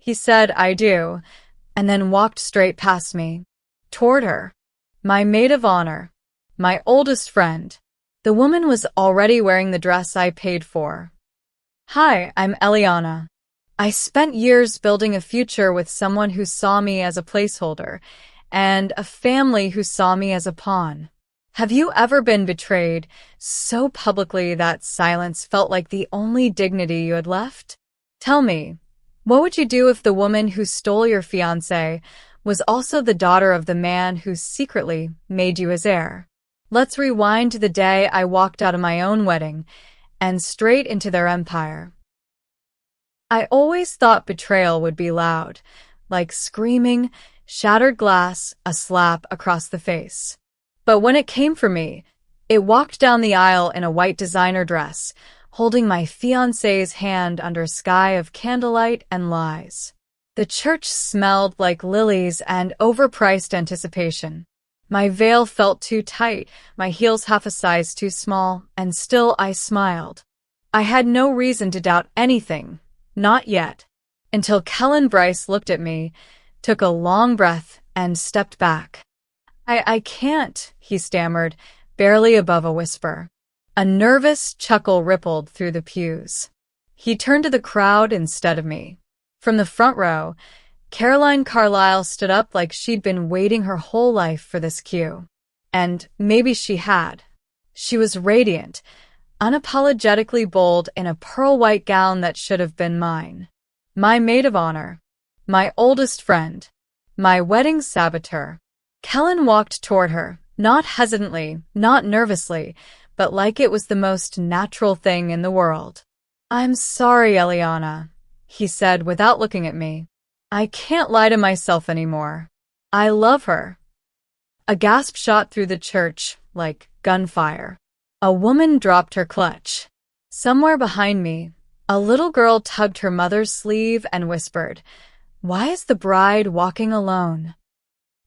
He said, "I do," and then walked straight past me, toward her. My maid of honor. My oldest friend. The woman was already wearing the dress I paid for. "Hi, I'm Eliana. I spent years building a future with someone who saw me as a placeholder, and a family who saw me as a pawn. Have you ever been betrayed so publicly that silence felt like the only dignity you had left? Tell me, what would you do if the woman who stole your fiancé was also the daughter of the man who secretly made you his heir?" Let's rewind to the day I walked out of my own wedding and straight into their empire. I always thought betrayal would be loud, like screaming, shattered glass, a slap across the face. But when it came for me, it walked down the aisle in a white designer dress, holding my fiancé's hand under a sky of candlelight and lies. The church smelled like lilies and overpriced anticipation. My veil felt too tight, my heels half a size too small, and still I smiled. I had no reason to doubt anything, not yet, until Kellen Bryce looked at me, took a long breath, and stepped back. I can't," he stammered, barely above a whisper. A nervous chuckle rippled through the pews. He turned to the crowd instead of me. From the front row, Caroline Carlisle stood up like she'd been waiting her whole life for this cue. And maybe she had. She was radiant, unapologetically bold in a pearl-white gown that should have been mine. My maid of honor. My oldest friend. My wedding saboteur. Kellen walked toward her, not hesitantly, not nervously, but like it was the most natural thing in the world. "I'm sorry, Eliana," he said without looking at me. "I can't lie to myself anymore. I love her." A gasp shot through the church, like gunfire. A woman dropped her clutch. Somewhere behind me, a little girl tugged her mother's sleeve and whispered, "Why is the bride walking alone?"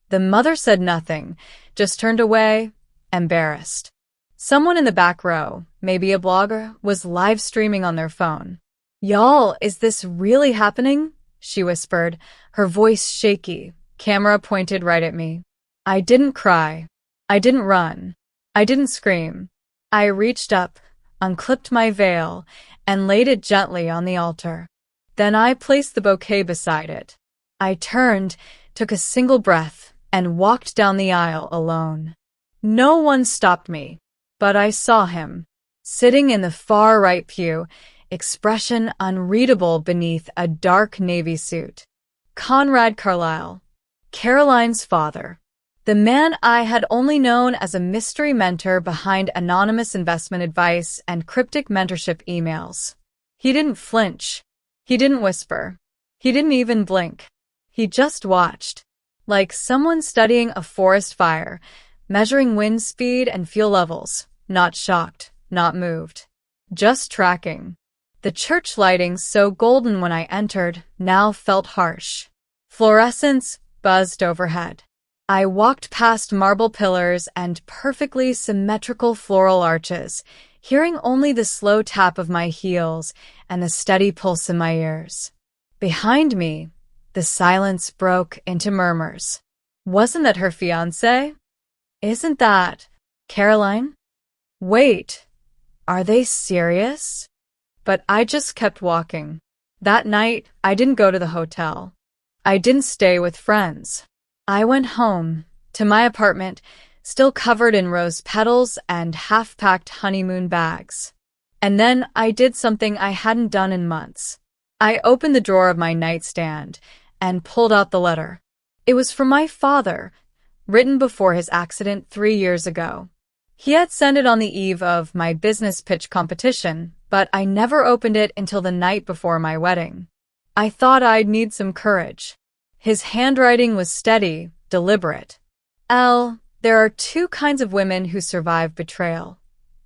The mother said nothing, just turned away, embarrassed. Someone in the back row, maybe a blogger, was live streaming on their phone. "Y'all, is this really happening?" she whispered, her voice shaky, camera pointed right at me. I didn't cry. I didn't run. I didn't scream. I reached up, unclipped my veil, and laid it gently on the altar. Then I placed the bouquet beside it. I turned, took a single breath, and walked down the aisle alone. No one stopped me, but I saw him, sitting in the far right pew, expression unreadable beneath a dark navy suit. Conrad Carlisle, Caroline's father. The man I had only known as a mystery mentor behind anonymous investment advice and cryptic mentorship emails. He didn't flinch. He didn't whisper. He didn't even blink. He just watched, like someone studying a forest fire, measuring wind speed and fuel levels, not shocked, not moved, just tracking. The church lighting, so golden when I entered, now felt harsh. Fluorescence buzzed overhead. I walked past marble pillars and perfectly symmetrical floral arches, hearing only the slow tap of my heels and the steady pulse in my ears. Behind me, the silence broke into murmurs. Wasn't that her fiancé? Isn't that Caroline? Wait, are they serious? But I just kept walking. That night, I didn't go to the hotel. I didn't stay with friends. I went home, to my apartment, still covered in rose petals and half-packed honeymoon bags. And then I did something I hadn't done in months. I opened the drawer of my nightstand and pulled out the letter. It was from my father, written before his accident 3 years ago. He had sent it on the eve of my business pitch competition, but I never opened it until the night before my wedding. I thought I'd need some courage. His handwriting was steady, deliberate. There are 2 kinds of women who survive betrayal.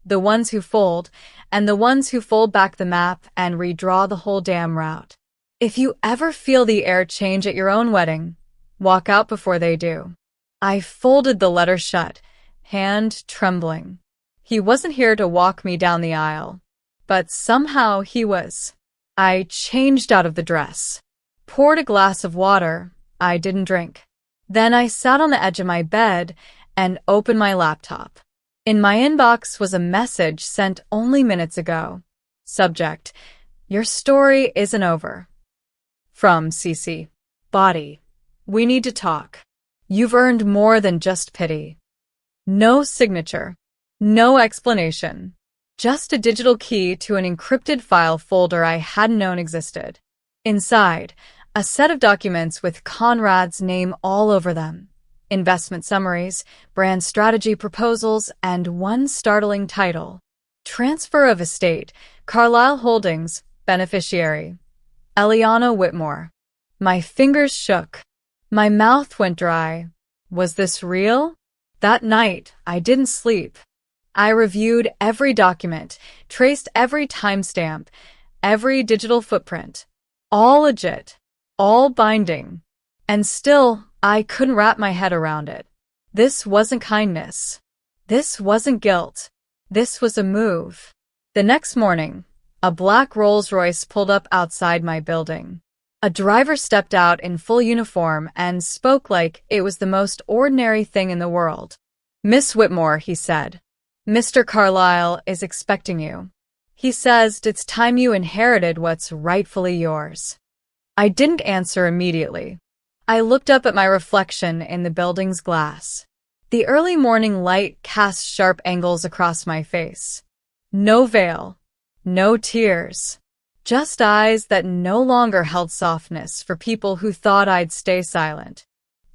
The ones who fold, and the ones who fold back the map and redraw the whole damn route. If you ever feel the air change at your own wedding, walk out before they do. I folded the letter shut, hand trembling. He wasn't here to walk me down the aisle, but somehow he was. I changed out of the dress. poured a glass of water I didn't drink. Then I sat on the edge of my bed and opened my laptop. In my inbox was a message sent only minutes ago. Subject: Your story isn't over. From CC. Body: We need to talk. You've earned more than just pity. No signature. No explanation. Just a digital key to an encrypted file folder I hadn't known existed. Inside, a set of documents with Conrad's name all over them. Investment summaries, brand strategy proposals, and one startling title. Transfer of estate, Carlyle Holdings, beneficiary. Eliana Whitmore. My fingers shook. My mouth went dry. Was this real? That night, I didn't sleep. I reviewed every document, traced every timestamp, every digital footprint. All legit, all binding. And still, I couldn't wrap my head around it. This wasn't kindness. This wasn't guilt. This was a move. The next morning, a black Rolls-Royce pulled up outside my building. A driver stepped out in full uniform and spoke like it was the most ordinary thing in the world. Miss Whitmore, he said. Mr. Carlyle is expecting you. He says it's time you inherited what's rightfully yours. I didn't answer immediately. I looked up at my reflection in the building's glass. The early morning light cast sharp angles across my face. No veil, no tears, just eyes that no longer held softness for people who thought I'd stay silent.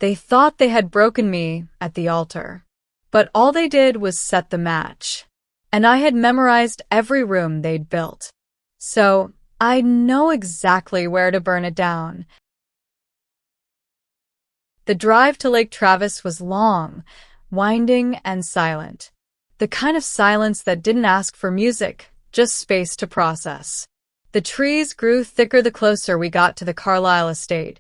They thought they had broken me at the altar. But all they did was set the match. And I had memorized every room they'd built. So I know exactly where to burn it down. The drive to Lake Travis was long, winding, and silent. The kind of silence that didn't ask for music, just space to process. The trees grew thicker the closer we got to the Carlyle estate,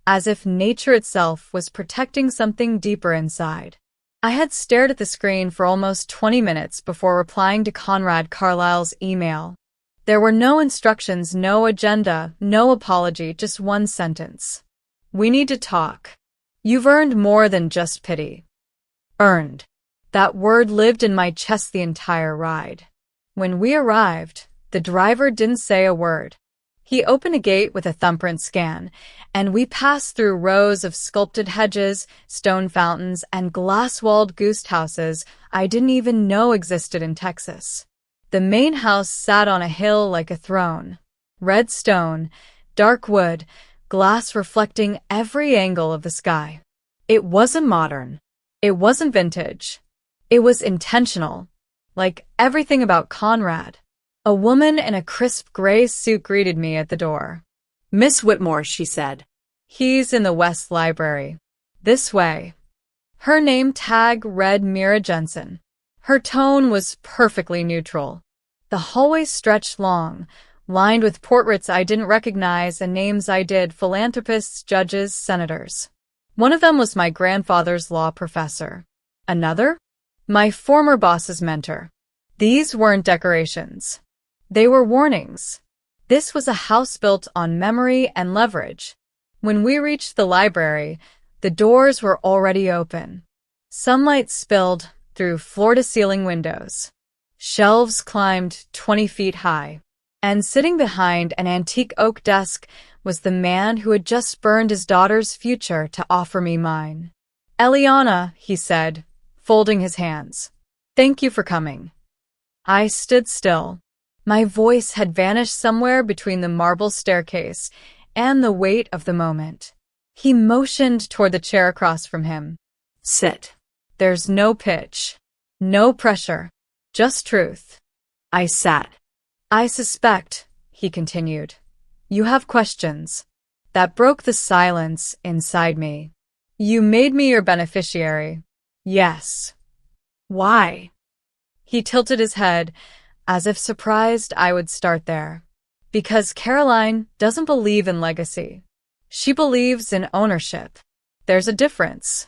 as if nature itself was protecting something deeper inside. I had stared at the screen for almost 20 minutes before replying to Conrad Carlyle's email. There were no instructions, no agenda, no apology, just one sentence. We need to talk. You've earned more than just pity. Earned. That word lived in my chest the entire ride. When we arrived, the driver didn't say a word. He opened a gate with a thumbprint scan, and we passed through rows of sculpted hedges, stone fountains, and glass-walled goose houses I didn't even know existed in Texas. The main house sat on a hill like a throne. Red stone, dark wood, glass reflecting every angle of the sky. It wasn't modern. It wasn't vintage. It was intentional, like everything about Conrad. A woman in a crisp gray suit greeted me at the door. Miss Whitmore, she said. He's in the West Library. This way. Her name tag read Mira Jensen. Her tone was perfectly neutral. The hallway stretched long, lined with portraits I didn't recognize and names I did: philanthropists, judges, senators. One of them was my grandfather's law professor. Another? My former boss's mentor. These weren't decorations. They were warnings. This was a house built on memory and leverage. When we reached the library, the doors were already open. Sunlight spilled through floor-to-ceiling windows. Shelves climbed 20 feet high. And sitting behind an antique oak desk was the man who had just burned his daughter's future to offer me mine. Eliana, he said, folding his hands. Thank you for coming. I stood still. My voice had vanished somewhere between the marble staircase and the weight of the moment. He motioned toward the chair across from him. Sit. There's no pitch, no pressure, just truth. I sat. I suspect, he continued, you have questions. That broke the silence inside me. You made me your beneficiary. Yes. Why? He tilted his head, as if surprised I would start there. Because Caroline doesn't believe in legacy. She believes in ownership. There's a difference.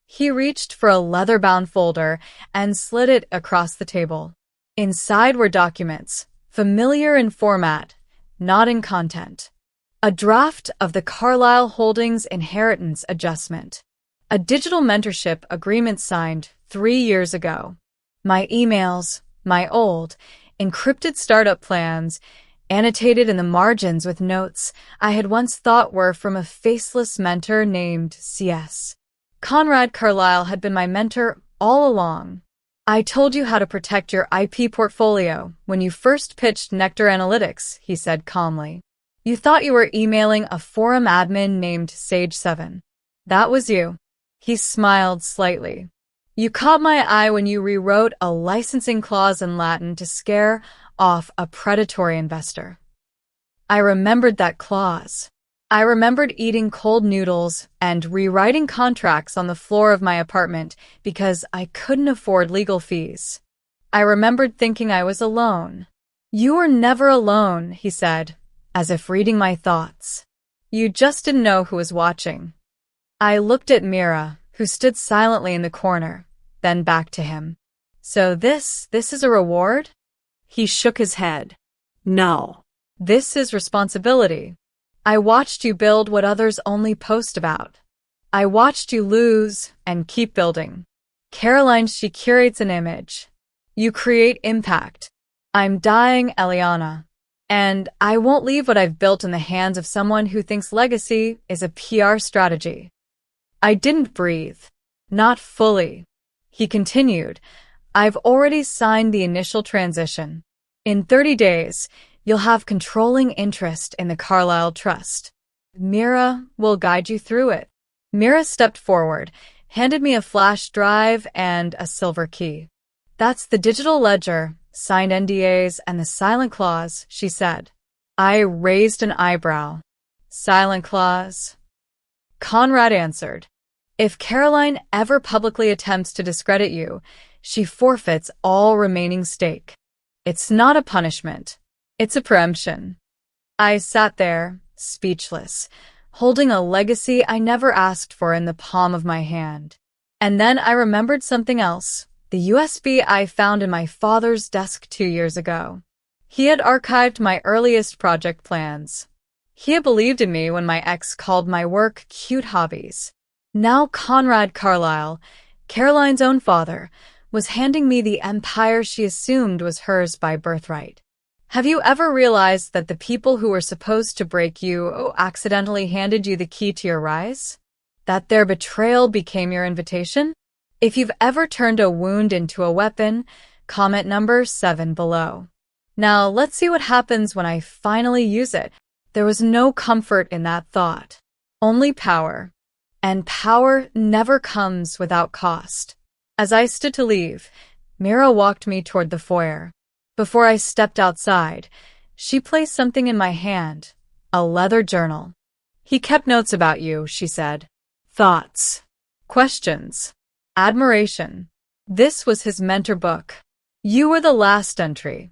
He reached for a leather-bound folder and slid it across the table. Inside were documents, familiar in format, not in content. A draft of the Carlyle Holdings inheritance adjustment. A digital mentorship agreement signed 3 years ago. My emails, my old, encrypted startup plans, annotated in the margins with notes I had once thought were from a faceless mentor named C.S. Conrad Carlyle had been my mentor all along. I told you how to protect your IP portfolio when you first pitched Nectar Analytics, he said calmly. You thought you were emailing a forum admin named Sage7. That was you. He smiled slightly. You caught my eye when you rewrote a licensing clause in Latin to scare off a predatory investor. I remembered that clause. I remembered eating cold noodles and rewriting contracts on the floor of my apartment because I couldn't afford legal fees. I remembered thinking I was alone. You were never alone, he said, as if reading my thoughts. You just didn't know who was watching. I looked at Mira, who stood silently in the corner, then back to him. So this is a reward? He shook his head. No. This is responsibility. I watched you build what others only post about. I watched you lose and keep building. Caroline, she curates an image. You create impact. I'm dying, Eliana. And I won't leave what I've built in the hands of someone who thinks legacy is a PR strategy. I didn't breathe. Not fully. He continued, I've already signed the initial transition. In 30 days, you'll have controlling interest in the Carlyle Trust. Mira will guide you through it. Mira stepped forward, handed me a flash drive and a silver key. That's the digital ledger, signed NDAs, and the silent clause, she said. I raised an eyebrow. Silent clause? Conrad answered, If Caroline ever publicly attempts to discredit you, she forfeits all remaining stake. It's not a punishment. It's a preemption. I sat there, speechless, holding a legacy I never asked for in the palm of my hand. And then I remembered something else, the USB I found in my father's desk 2 years ago. He had archived my earliest project plans. He had believed in me when my ex called my work cute hobbies. Now Conrad Carlyle, Caroline's own father, was handing me the empire she assumed was hers by birthright. Have you ever realized that the people who were supposed to break you accidentally handed you the key to your rise? That their betrayal became your invitation? If you've ever turned a wound into a weapon, comment number 7 below. Now let's see what happens when I finally use it. There was no comfort in that thought. Only power. And power never comes without cost. As I stood to leave, Mira walked me toward the foyer. Before I stepped outside, she placed something in my hand, a leather journal. He kept notes about you, she said. Thoughts, questions, admiration. This was his mentor book. You were the last entry.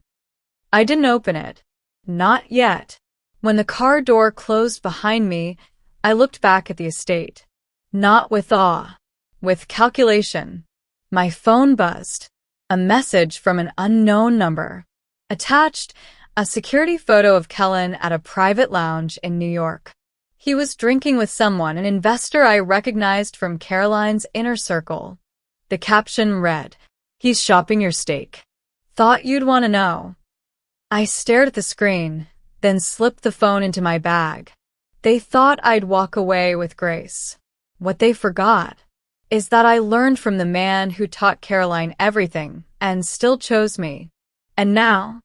I didn't open it. Not yet. When the car door closed behind me, I looked back at the estate. Not with awe, with calculation. My phone buzzed. A message from an unknown number. Attached, a security photo of Kellen at a private lounge in New York. He was drinking with someone, an investor I recognized from Caroline's inner circle. The caption read, He's shopping your stake. Thought you'd want to know. I stared at the screen, then slipped the phone into my bag. They thought I'd walk away with grace. What they forgot is that I learned from the man who taught Caroline everything and still chose me. And now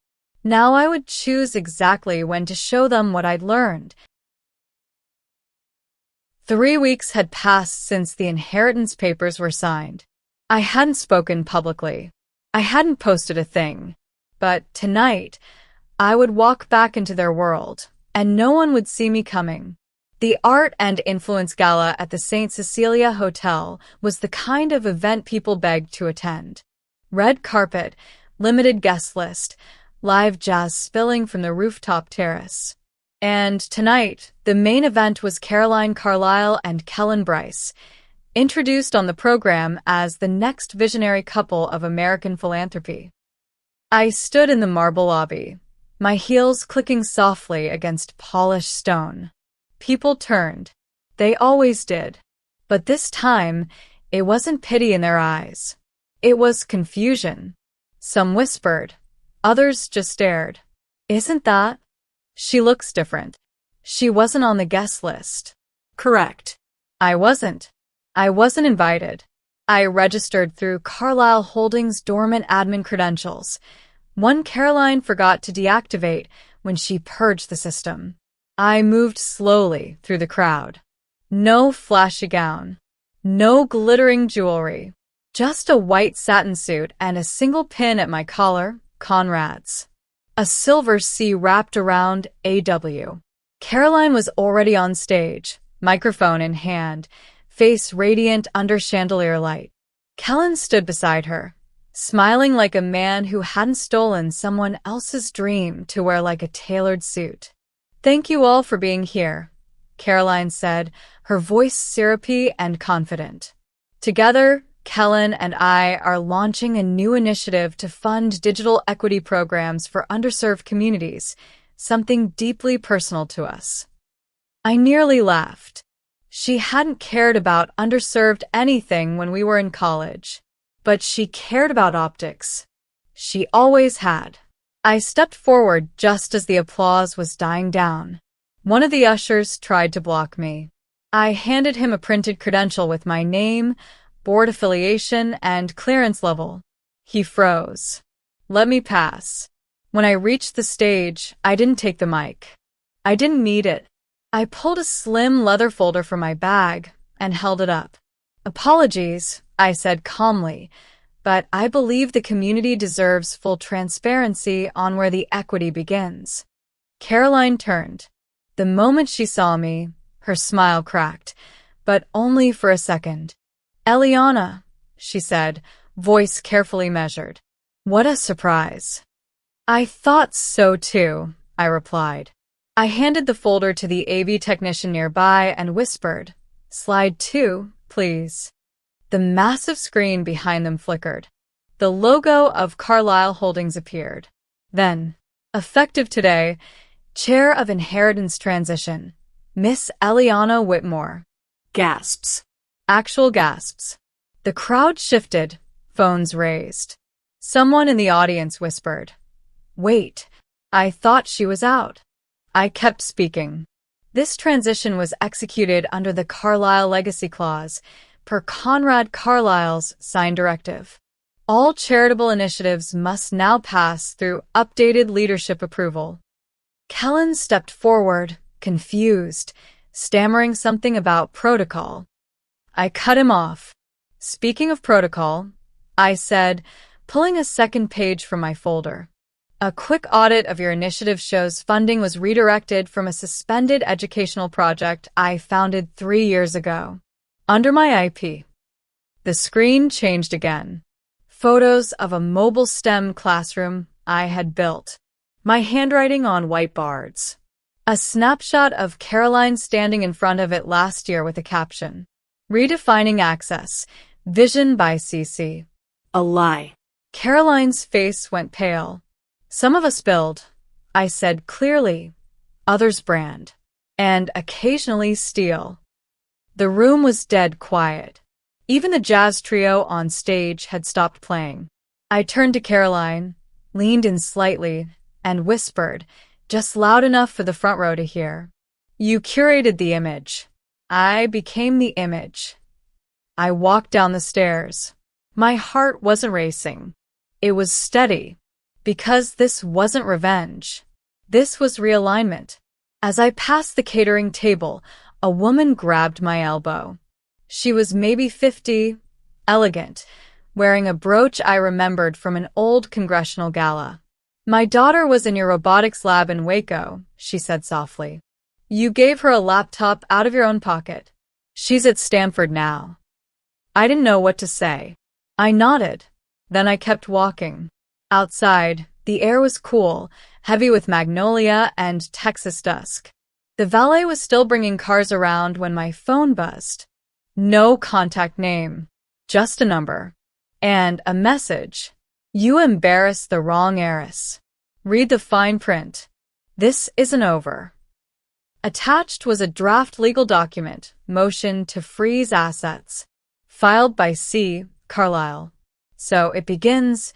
I would choose exactly when to show them what I'd learned. 3 weeks had passed since the inheritance papers were signed. I hadn't spoken publicly. I hadn't posted a thing. But tonight, I would walk back into their world, and no one would see me coming. The Art and Influence Gala at the St. Cecilia Hotel was the kind of event people begged to attend. Red carpet, limited guest list, live jazz spilling from the rooftop terrace. And tonight, the main event was Caroline Carlyle and Kellen Bryce, introduced on the program as the next visionary couple of American philanthropy. I stood in the marble lobby, my heels clicking softly against polished stone. People turned. They always did. But this time, it wasn't pity in their eyes. It was confusion. Some whispered. Others just stared. Isn't that? She looks different. She wasn't on the guest list. Correct. I wasn't. I wasn't invited. I registered through Carlyle Holdings' dormant admin credentials. One Caroline forgot to deactivate when she purged the system. I moved slowly through the crowd. No flashy gown. No glittering jewelry. Just a white satin suit and a single pin at my collar, Conrad's. A silver C wrapped around AW. Caroline was already on stage, microphone in hand, face radiant under chandelier light. Kellen stood beside her, smiling like a man who hadn't stolen someone else's dream to wear like a tailored suit. "Thank you all for being here," Caroline said, her voice syrupy and confident. "Together, Kellen and I are launching a new initiative to fund digital equity programs for underserved communities, something deeply personal to us." I nearly laughed. She hadn't cared about underserved anything when we were in college, but she cared about optics. She always had. I stepped forward just as the applause was dying down. One of the ushers tried to block me. I handed him a printed credential with my name, board affiliation, and clearance level. He froze. Let me pass. When I reached the stage, I didn't take the mic. I didn't need it. I pulled a slim leather folder from my bag and held it up. "Apologies," I said calmly, "but I believe the community deserves full transparency on where the equity begins." Caroline turned. The moment she saw me, her smile cracked, but only for a second. "Eliana," she said, voice carefully measured. "What a surprise." "I thought so too," I replied. I handed the folder to the AV technician nearby and whispered, "Slide 2, please." The massive screen behind them flickered. The logo of Carlyle Holdings appeared. Then, effective today, Chair of Inheritance Transition, Miss Eliana Whitmore. Gasps. Actual gasps. The crowd shifted, phones raised. Someone in the audience whispered, "Wait, I thought she was out." I kept speaking. This transition was executed under the Carlyle Legacy Clause, per Conrad Carlyle's signed directive. All charitable initiatives must now pass through updated leadership approval. Kellen stepped forward, confused, stammering something about protocol. I cut him off. "Speaking of protocol," I said, pulling a second page from my folder. "A quick audit of your initiative shows funding was redirected from a suspended educational project I founded 3 years ago. Under my IP." The screen changed again. Photos of a mobile STEM classroom I had built. My handwriting on white boards. A snapshot of Caroline standing in front of it last year with a caption, "Redefining Access, Vision by CC." A lie. Caroline's face went pale. "Some of us build," I said clearly, "others brand, and occasionally steal." The room was dead quiet. Even the jazz trio on stage had stopped playing. I turned to Caroline, leaned in slightly, and whispered, just loud enough for the front row to hear, "You curated the image. I became the image." I walked down the stairs. My heart wasn't racing. It was steady. Because this wasn't revenge. This was realignment. As I passed the catering table, a woman grabbed my elbow. She was maybe 50, elegant, wearing a brooch I remembered from an old congressional gala. "My daughter was in your robotics lab in Waco," she said softly. "You gave her a laptop out of your own pocket. She's at Stanford now." I didn't know what to say. I nodded. Then I kept walking. Outside, the air was cool, heavy with magnolia and Texas dusk. The valet was still bringing cars around when my phone buzzed. No contact name, just a number. And a message. "You embarrassed the wrong heiress." Read the fine print. This isn't over. Attached was a draft legal document, motion to freeze assets, filed by C. Carlyle. So it begins.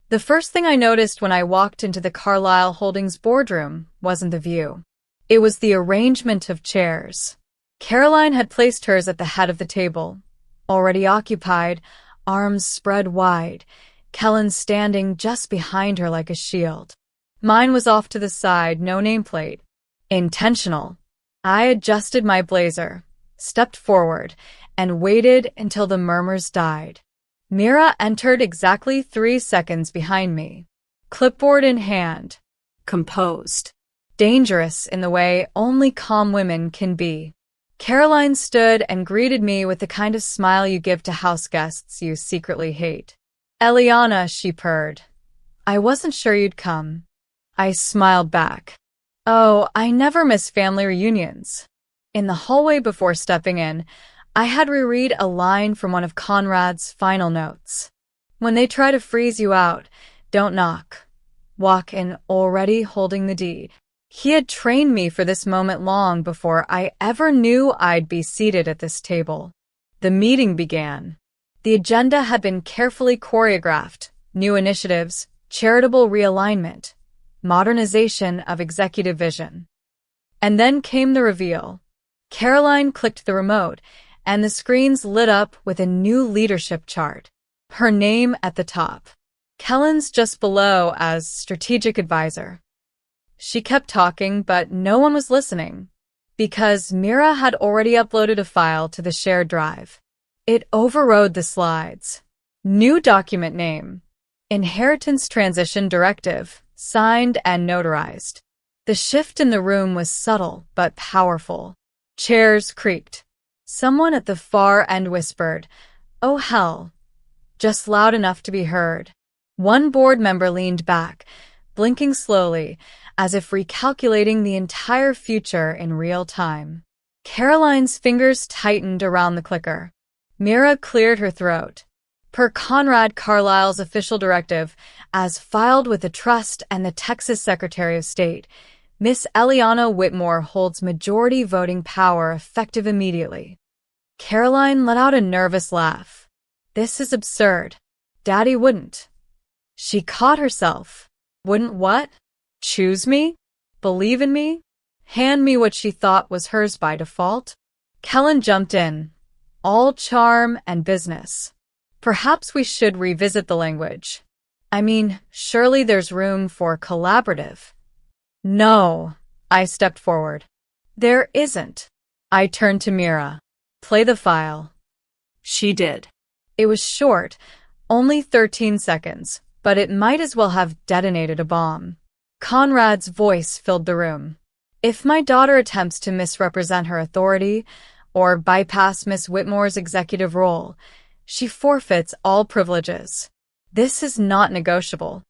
The first thing I noticed when I walked into the Carlyle Holdings boardroom wasn't the view. It was the arrangement of chairs. Caroline had placed hers at the head of the table, already occupied, arms spread wide, Kellen standing just behind her like a shield. Mine was off to the side, no nameplate. Intentional. I adjusted my blazer, stepped forward, and waited until the murmurs died. Mira entered exactly 3 seconds behind me, clipboard in hand. Composed. Dangerous in the way only calm women can be. Caroline stood and greeted me with the kind of smile you give to house guests you secretly hate. Eliana, she purred. I wasn't sure you'd come. I smiled back. Oh, I never miss family reunions. In the hallway before stepping in, I had reread a line from one of Conrad's final notes. When they try to freeze you out, don't knock. Walk in already holding the deed. He had trained me for this moment long before I ever knew I'd be seated at this table. The meeting began. The agenda had been carefully choreographed. New initiatives, charitable realignment, modernization of executive vision. And then came the reveal. Caroline clicked the remote, and the screens lit up with a new leadership chart. Her name at the top. Kellen's just below as strategic advisor. She kept talking, but no one was listening, because Mira had already uploaded a file to the shared drive. It overrode the slides. New document name. Inheritance Transition Directive, signed and notarized. The shift in the room was subtle but powerful. Chairs creaked. Someone at the far end whispered, "Oh hell," just loud enough to be heard. One board member leaned back, blinking slowly, as if recalculating the entire future in real time. Caroline's fingers tightened around the clicker. Mira cleared her throat. Per Conrad Carlyle's official directive, as filed with the Trust and the Texas Secretary of State, Miss Eliana Whitmore holds majority voting power effective immediately. Caroline let out a nervous laugh. This is absurd. Daddy wouldn't. She caught herself. Wouldn't what? Choose me? Believe in me? Hand me what she thought was hers by default? Kellen jumped in. All charm and business. Perhaps we should revisit the language. I mean, surely there's room for collaborative. No, I stepped forward. There isn't. I turned to Mira. Play the file. She did. It was short, only 13 seconds, but it might as well have detonated a bomb. Conrad's voice filled the room. If my daughter attempts to misrepresent her authority or bypass Miss Whitmore's executive role, she forfeits all privileges. This is not negotiable.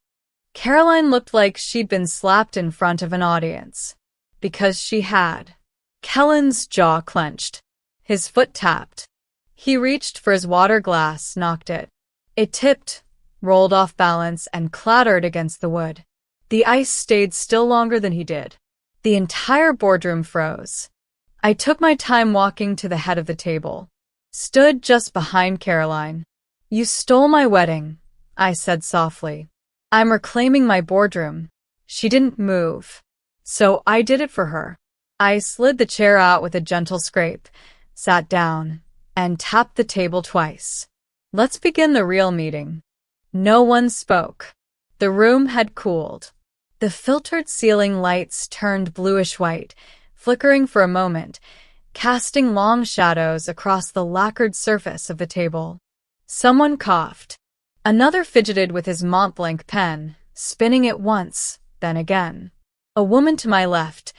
Caroline looked like she'd been slapped in front of an audience. Because she had. Kellen's jaw clenched. His foot tapped. He reached for his water glass, knocked it. It tipped, rolled off balance, and clattered against the wood. The ice stayed still longer than he did. The entire boardroom froze. I took my time walking to the head of the table. Stood just behind Caroline. You stole my wedding, I said softly. I'm reclaiming my boardroom. She didn't move. So I did it for her. I slid the chair out with a gentle scrape, sat down, and tapped the table twice. Let's begin the real meeting. No one spoke. The room had cooled. The filtered ceiling lights turned bluish-white, flickering for a moment, casting long shadows across the lacquered surface of the table. Someone coughed. Another fidgeted with his Montblanc pen, spinning it once, then again. A woman to my left,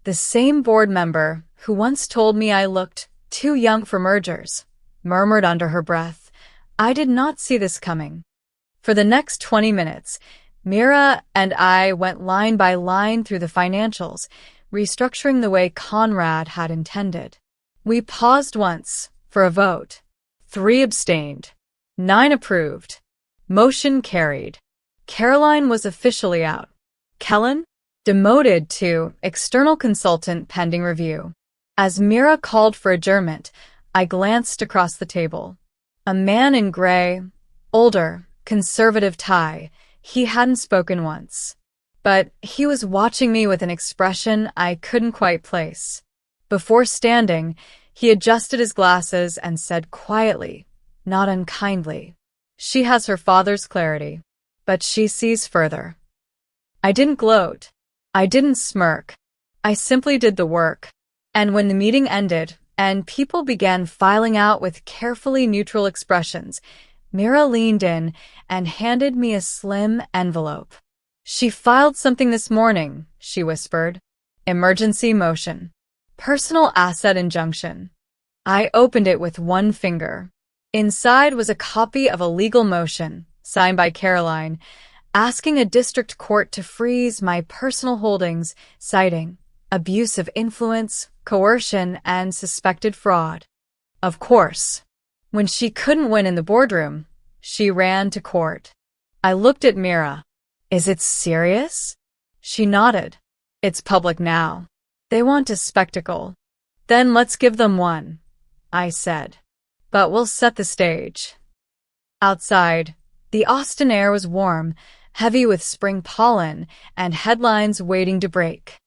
the same board member who once told me I looked too young for mergers, murmured under her breath, I did not see this coming. For the next 20 minutes, Mira and I went line by line through the financials, restructuring the way Conrad had intended. We paused once for a vote. 3 abstained. 9 approved. Motion carried. Caroline was officially out. Kellen? Demoted to external consultant pending review. As Mira called for adjournment, I glanced across the table. A man in gray, older, conservative tie. He hadn't spoken once. But he was watching me with an expression I couldn't quite place. Before standing, he adjusted his glasses and said quietly, not unkindly, "She has her father's clarity, but she sees further." I didn't gloat. I didn't smirk. I simply did the work. And when the meeting ended, and people began filing out with carefully neutral expressions, Mira leaned in and handed me a slim envelope. "She filed something this morning," she whispered. "Emergency motion. Personal asset injunction." I opened it with one finger. Inside was a copy of a legal motion, signed by Caroline, asking a district court to freeze my personal holdings, citing abuse of influence, coercion, and suspected fraud. Of course, when she couldn't win in the boardroom, she ran to court. I looked at Mira. "Is it serious?" She nodded. "It's public now. They want a spectacle." "Then let's give them one," I said. "But we'll set the stage." Outside, the Austin air was warm, heavy with spring pollen and headlines waiting to break.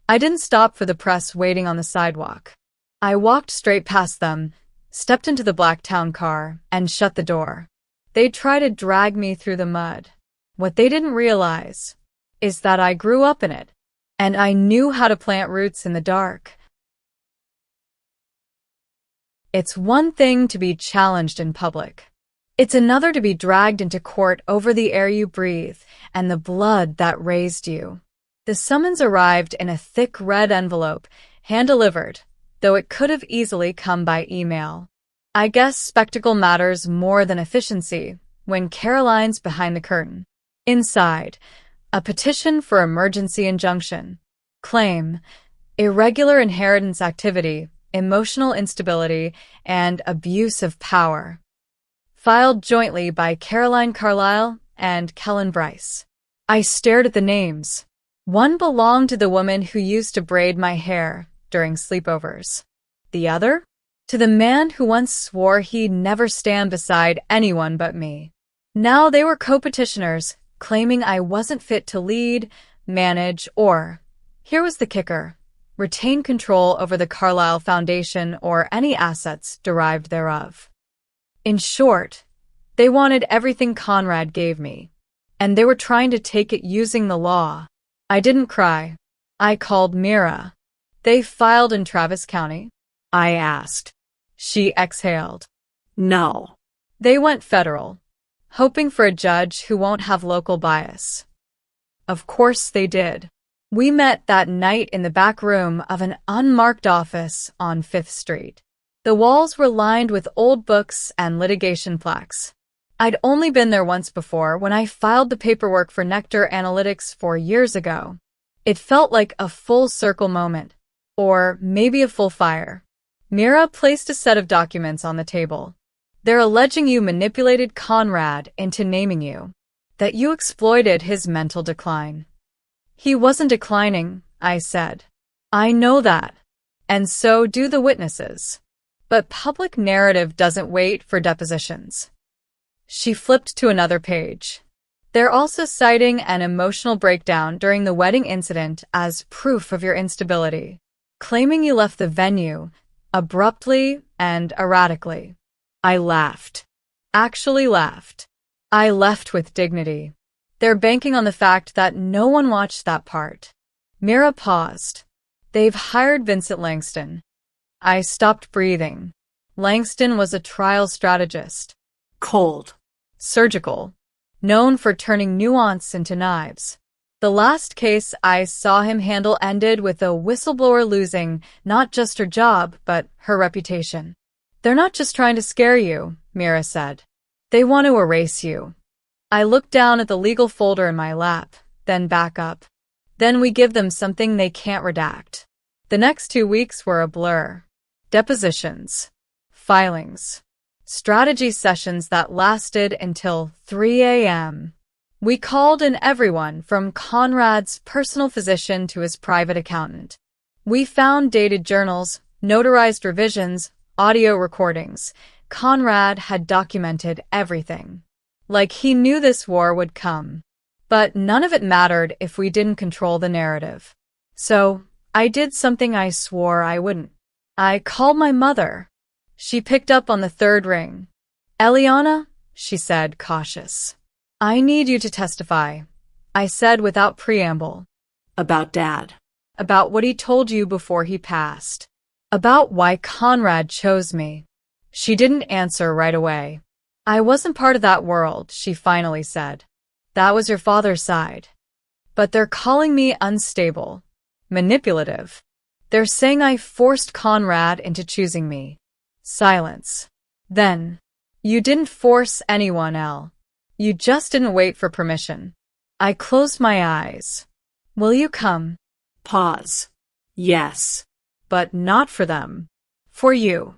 I didn't stop for the press waiting on the sidewalk. I walked straight past them, stepped into the black town car, and shut the door. They'd try to drag me through the mud. What they didn't realize is that I grew up in it, and I knew how to plant roots in the dark. It's one thing to be challenged in public. It's another to be dragged into court over the air you breathe and the blood that raised you. The summons arrived in a thick red envelope, hand-delivered, though it could have easily come by email. I guess spectacle matters more than efficiency when Caroline's behind the curtain. Inside, a petition for emergency injunction. Claim, irregular inheritance activity, emotional instability, and abuse of power. Filed jointly by Caroline Carlisle and Kellen Bryce. I stared at the names. One belonged to the woman who used to braid my hair during sleepovers. The other? To the man who once swore he'd never stand beside anyone but me. Now they were co-petitioners, claiming I wasn't fit to lead, manage, or, here was the kicker, retain control over the Carlisle Foundation or any assets derived thereof. In short, they wanted everything Conrad gave me, and they were trying to take it using the law. I didn't cry. I called Mira. "They filed in Travis County?" I asked. She exhaled. No. "They went federal, hoping for a judge who won't have local bias." Of course they did. We met that night in the back room of an unmarked office on 5th Street. The walls were lined with old books and litigation plaques. I'd only been there once before when I filed the paperwork for Nectar Analytics 4 years ago. It felt like a full circle moment, or maybe a full fire. Mira placed a set of documents on the table. "They're alleging you manipulated Conrad into naming you, that you exploited his mental decline." "He wasn't declining," I said. "I know that, and so do the witnesses. But public narrative doesn't wait for depositions." She flipped to another page. "They're also citing an emotional breakdown during the wedding incident as proof of your instability, claiming you left the venue abruptly and erratically." I laughed. Actually laughed. I left with dignity. They're banking on the fact that no one watched that part. Mira paused. "They've hired Vincent Langston." I stopped breathing. Langston was a trial strategist. Cold. Surgical. Known for turning nuance into knives. The last case I saw him handle ended with a whistleblower losing not just her job, but her reputation. "They're not just trying to scare you," Mira said. "They want to erase you." I looked down at the legal folder in my lap, then back up. Then we give them something they can't redact. The next 2 weeks were a blur. Depositions. Filings. Strategy sessions that lasted until 3 a.m. We called in everyone from Conrad's personal physician to his private accountant. We found dated journals, notarized revisions, audio recordings. Conrad had documented everything. Like he knew this war would come. But none of it mattered if we didn't control the narrative. So, I did something I swore I wouldn't. I called my mother. She picked up on the third ring. "Eliana," she said, cautious. "I need you to testify," I said without preamble. About Dad. About what he told you before he passed. About why Conrad chose me. She didn't answer right away. "I wasn't part of that world," she finally said. "That was your father's side. But they're calling me unstable, manipulative. They're saying I forced Conrad into choosing me." Silence. Then, "You didn't force anyone, Elle. You just didn't wait for permission." I closed my eyes. "Will you come?" Pause. Yes. But not for them. For you.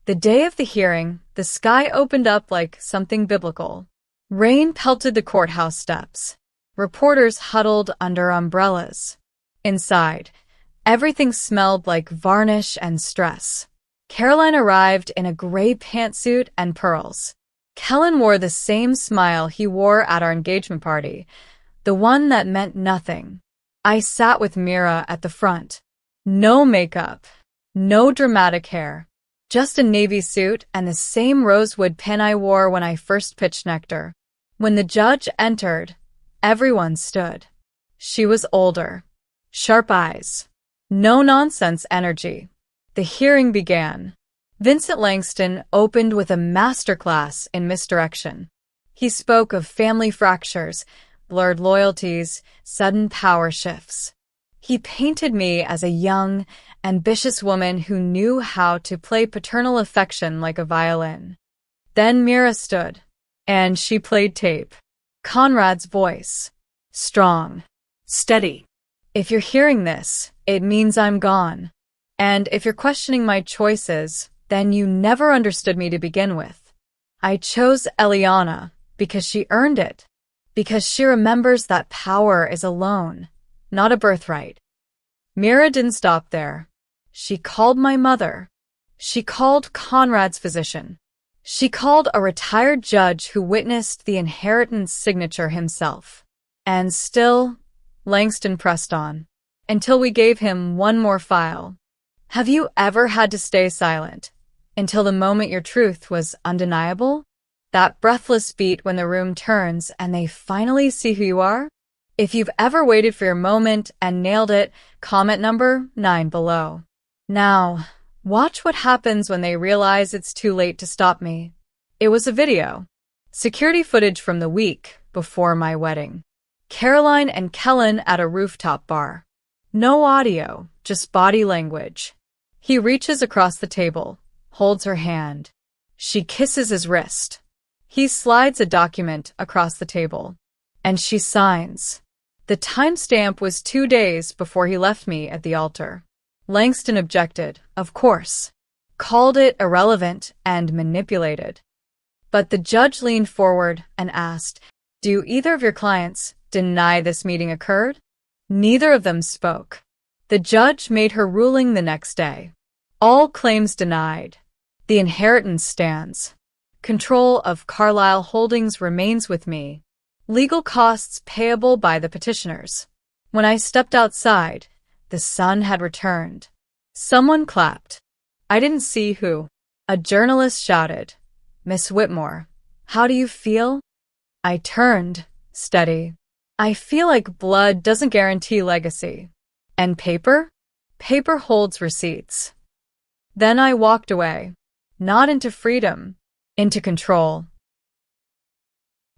The day of the hearing, the sky opened up like something biblical. Rain pelted the courthouse steps. Reporters huddled under umbrellas. Inside, everything smelled like varnish and stress. Caroline arrived in a gray pantsuit and pearls. Kellen wore the same smile he wore at our engagement party, the one that meant nothing. I sat with Mira at the front. No makeup, no dramatic hair, just a navy suit and the same rosewood pin I wore when I first pitched Nectar. When the judge entered, everyone stood. She was older, sharp eyes, no-nonsense energy. The hearing began. Vincent Langston opened with a masterclass in misdirection. He spoke of family fractures, blurred loyalties, sudden power shifts. He painted me as a young, ambitious woman who knew how to play paternal affection like a violin. Then Mira stood, and she played tape. Conrad's voice. Strong. Steady. "If you're hearing this, it means I'm gone. And if you're questioning my choices, then you never understood me to begin with. I chose Eliana because she earned it, because she remembers that power is a loan, not a birthright." Mira didn't stop there. She called my mother. She called Conrad's physician. She called a retired judge who witnessed the inheritance signature himself. And still, Langston pressed on, until we gave him one more file. Have you ever had to stay silent until the moment your truth was undeniable? That breathless beat when the room turns and they finally see who you are? If you've ever waited for your moment and nailed it, comment number 9 below. Now, watch what happens when they realize it's too late to stop me. It was a video. Security footage from the week before my wedding. Caroline and Kellen at a rooftop bar. No audio, just body language. He reaches across the table, holds her hand. She kisses his wrist. He slides a document across the table, and she signs. The timestamp was 2 days before he left me at the altar. Langston objected, of course, called it irrelevant and manipulated. But the judge leaned forward and asked, "Do either of your clients deny this meeting occurred?" Neither of them spoke. The judge made her ruling the next day. All claims denied. The inheritance stands. Control of Carlyle Holdings remains with me. Legal costs payable by the petitioners. When I stepped outside, the sun had returned. Someone clapped. I didn't see who. A journalist shouted, "Miss Whitmore, how do you feel?" I turned, steady. I feel like blood doesn't guarantee legacy. And paper? Paper holds receipts. Then I walked away. Not into freedom, into control.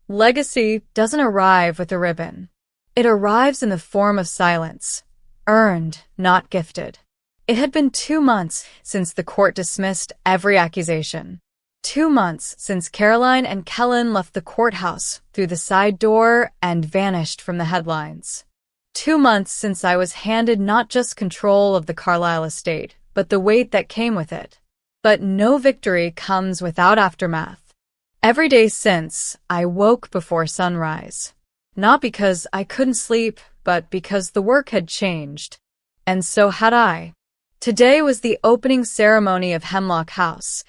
Legacy doesn't arrive with a ribbon. It arrives in the form of silence. Earned, not gifted. It had been 2 months since the court dismissed every accusation. 2 months since Caroline and Kellen left the courthouse through the side door and vanished from the headlines. 2 months since I was handed not just control of the Carlyle estate, but the weight that came with it. But no victory comes without aftermath. Every day since, I woke before sunrise. Not because I couldn't sleep, but because the work had changed. And so had I. Today was the opening ceremony of Hemlock House,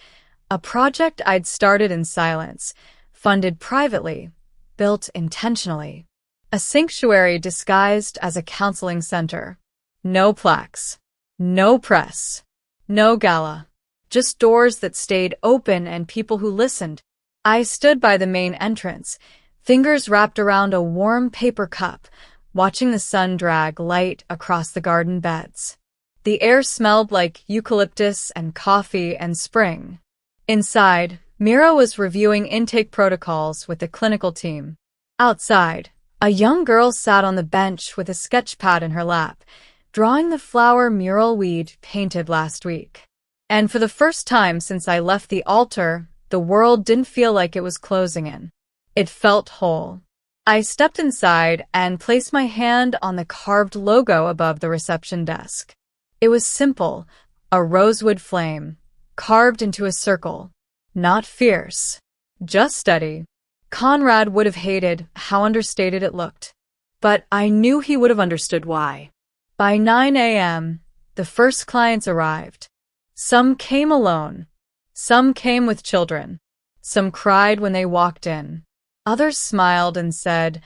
a project I'd started in silence, funded privately, built intentionally. A sanctuary disguised as a counseling center. No plaques, no press, no gala, just doors that stayed open and people who listened. I stood by the main entrance, fingers wrapped around a warm paper cup, watching the sun drag light across the garden beds. The air smelled like eucalyptus and coffee and spring. Inside, Mira was reviewing intake protocols with the clinical team. Outside, a young girl sat on the bench with a sketch pad in her lap, drawing the flower mural we'd painted last week. And for the first time since I left the altar, the world didn't feel like it was closing in. It felt whole. I stepped inside and placed my hand on the carved logo above the reception desk. It was simple, a rosewood flame, carved into a circle. Not fierce, just steady. Conrad would have hated how understated it looked, but I knew he would have understood why. By 9 a.m., the first clients arrived. Some came alone. Some came with children. Some cried when they walked in. Others smiled and said,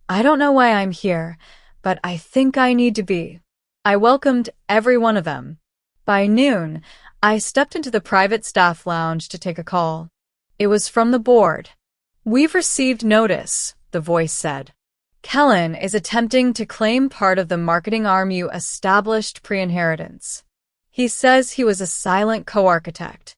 "I don't know why I'm here, but I think I need to be." I welcomed every one of them. By noon, I stepped into the private staff lounge to take a call. It was from the board. "We've received notice," the voice said. "Kellen is attempting to claim part of the marketing arm you established pre-inheritance. He says he was a silent co-architect."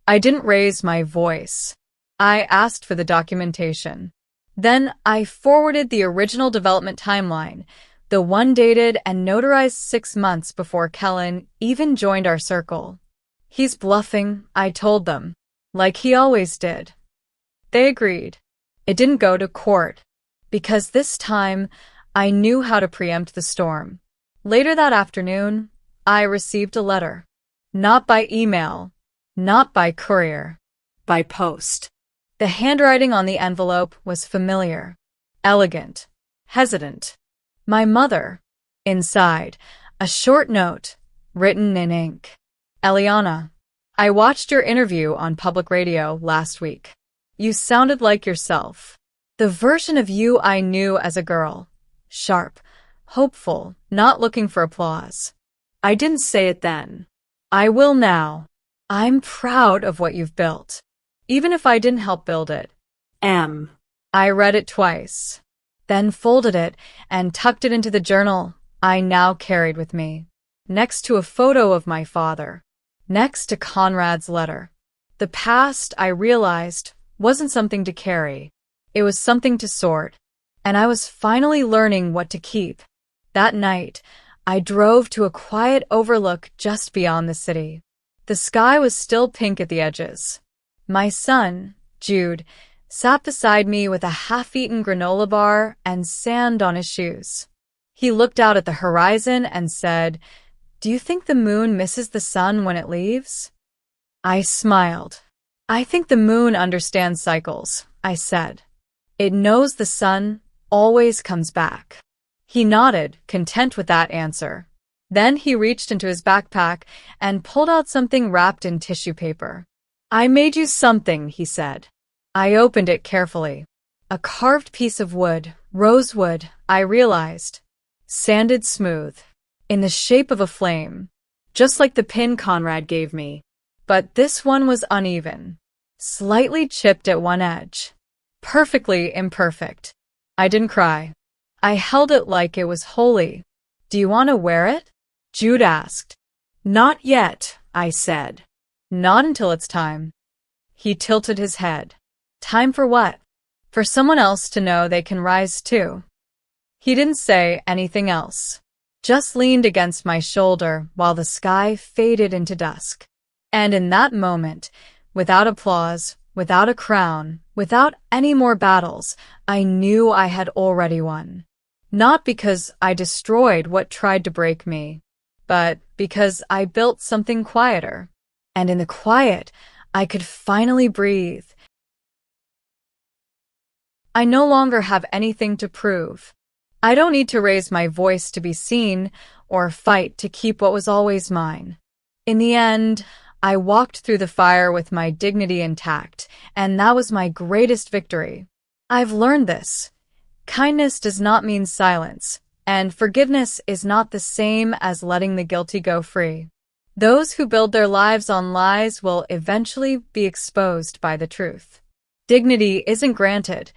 I didn't raise my voice. I asked for the documentation. Then I forwarded the original development timeline, the one dated and notarized 6 months before Kellen even joined our circle. "He's bluffing," I told them, like he always did. They agreed. It didn't go to court, because this time I knew how to preempt the storm. Later that afternoon, I received a letter. Not by email, not by courier. By post. The handwriting on the envelope was familiar, elegant, hesitant. My mother. Inside, a short note, written in ink. "Eliana, I watched your interview on public radio last week. You sounded like yourself. The version of you I knew as a girl. Sharp, hopeful, not looking for applause." I didn't say it then. I will now. I'm proud of what you've built, even if I didn't help build it. I read it twice, then folded it and tucked it into the journal I now carried with me, next to a photo of my father, next to Conrad's letter. The past, I realized, wasn't something to carry. It was something to sort, and I was finally learning what to keep. That night, I drove to a quiet overlook just beyond the city. The sky was still pink at the edges. My son, Jude, sat beside me with a half-eaten granola bar and sand on his shoes. He looked out at the horizon and said, "Do you think the moon misses the sun when it leaves?" I smiled. "I think the moon understands cycles," I said. "It knows the sun always comes back." He nodded, content with that answer. Then he reached into his backpack and pulled out something wrapped in tissue paper. "I made you something," he said. I opened it carefully. A carved piece of wood, rosewood, I realized. Sanded smooth, in the shape of a flame, just like the pin Conrad gave me. But this one was uneven, slightly chipped at one edge. Perfectly imperfect. I didn't cry. I held it like it was holy. "Do you want to wear it?" Jude asked. "Not yet," I said. "Not until it's time." He tilted his head. "Time for what?" "For someone else to know they can rise too." He didn't say anything else, just leaned against my shoulder while the sky faded into dusk. And in that moment, without applause, without a crown, without any more battles, I knew I had already won. Not because I destroyed what tried to break me, but because I built something quieter. And in the quiet, I could finally breathe. I no longer have anything to prove. I don't need to raise my voice to be seen or fight to keep what was always mine. In the end, I walked through the fire with my dignity intact, and that was my greatest victory. I've learned this. Kindness does not mean silence, and forgiveness is not the same as letting the guilty go free. Those who build their lives on lies will eventually be exposed by the truth. Dignity isn't granted.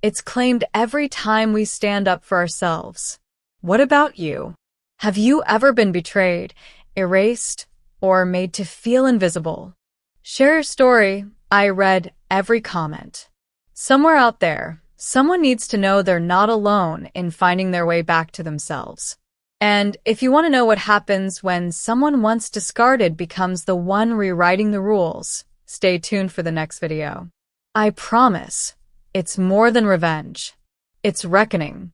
It's claimed every time we stand up for ourselves. What about you? Have you ever been betrayed, erased, or made to feel invisible? Share your story. I read every comment. Somewhere out there, someone needs to know they're not alone in finding their way back to themselves. And if you want to know what happens when someone once discarded becomes the one rewriting the rules, stay tuned for the next video. I promise, it's more than revenge. It's reckoning.